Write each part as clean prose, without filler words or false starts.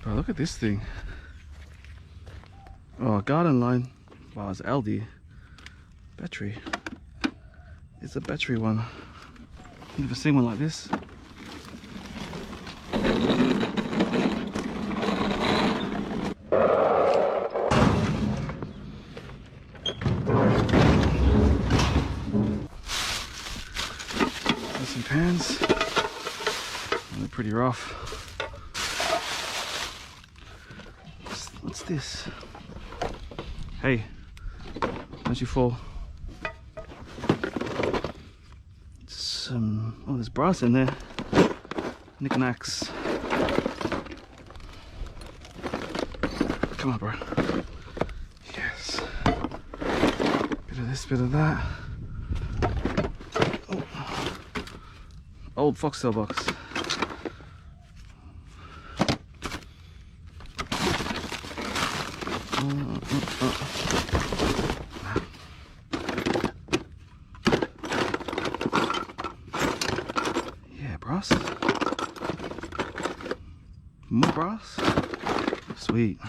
Bro, look at this thing. Oh, garden line. Wow, it's Aldi. Battery. It's a battery one. Never seen one like this. There's some pans. They're pretty rough. What's this? Hey, don't you fall. Some, oh, there's brass in there. Knickknacks. Come on, bro. Yes. Bit of this, bit of that. Oh. Old Foxtel box. Yeah, brass. More brass. Sweet.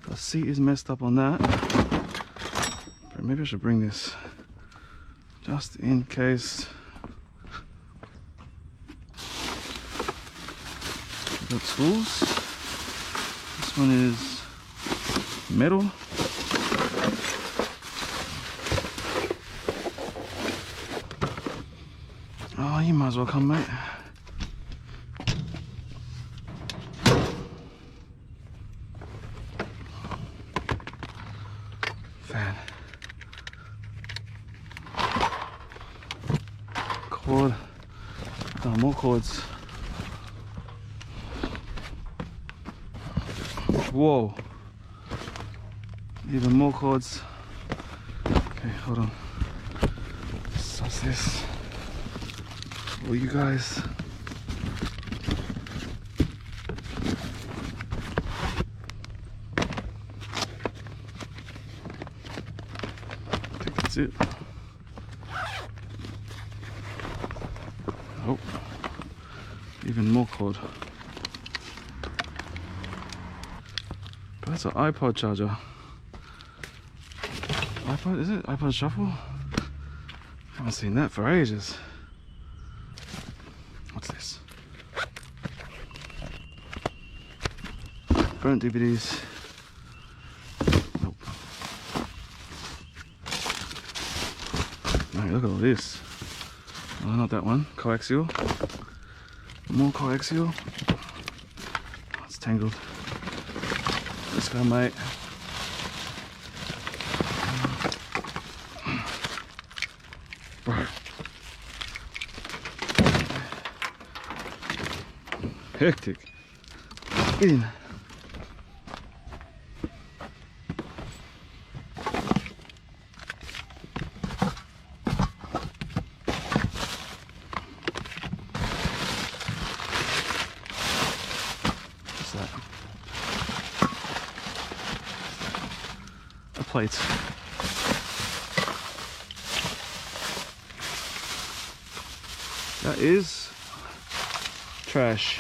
The seat is messed up on that. But maybe I should bring this just in case. We've got tools. This one is metal. Oh, you might as well come, mate. Fan. Cord. Oh, more cords. Whoa. Even more cords. Okay, hold on. What's this? For you guys. I think that's it. Oh, even more cord. But that's an iPod charger. iPod, is it? iPod Shuffle? Haven't seen that for ages. What's this? Burnt DVDs. Nope. Mate, look at all this. Oh, not that one. Coaxial. More coaxial. Oh, it's tangled. Let's go, mate. Bro. Hectic. Get in. What's that? A plate. That is trash.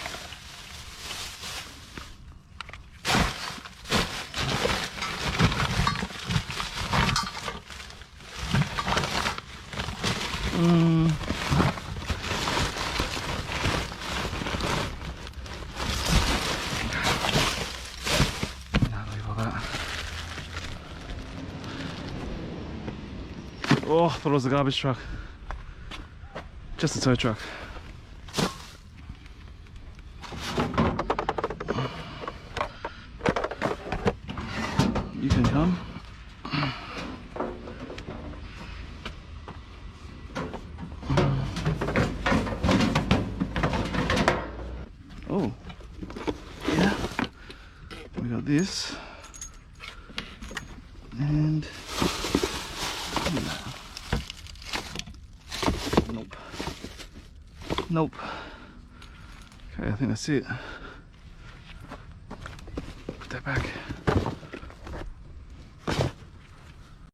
Oh, I thought it was a garbage truck. Just a tow truck. You can come. Oh, yeah. We got this. And nope. Nope. Okay, I think that's it. Put that back.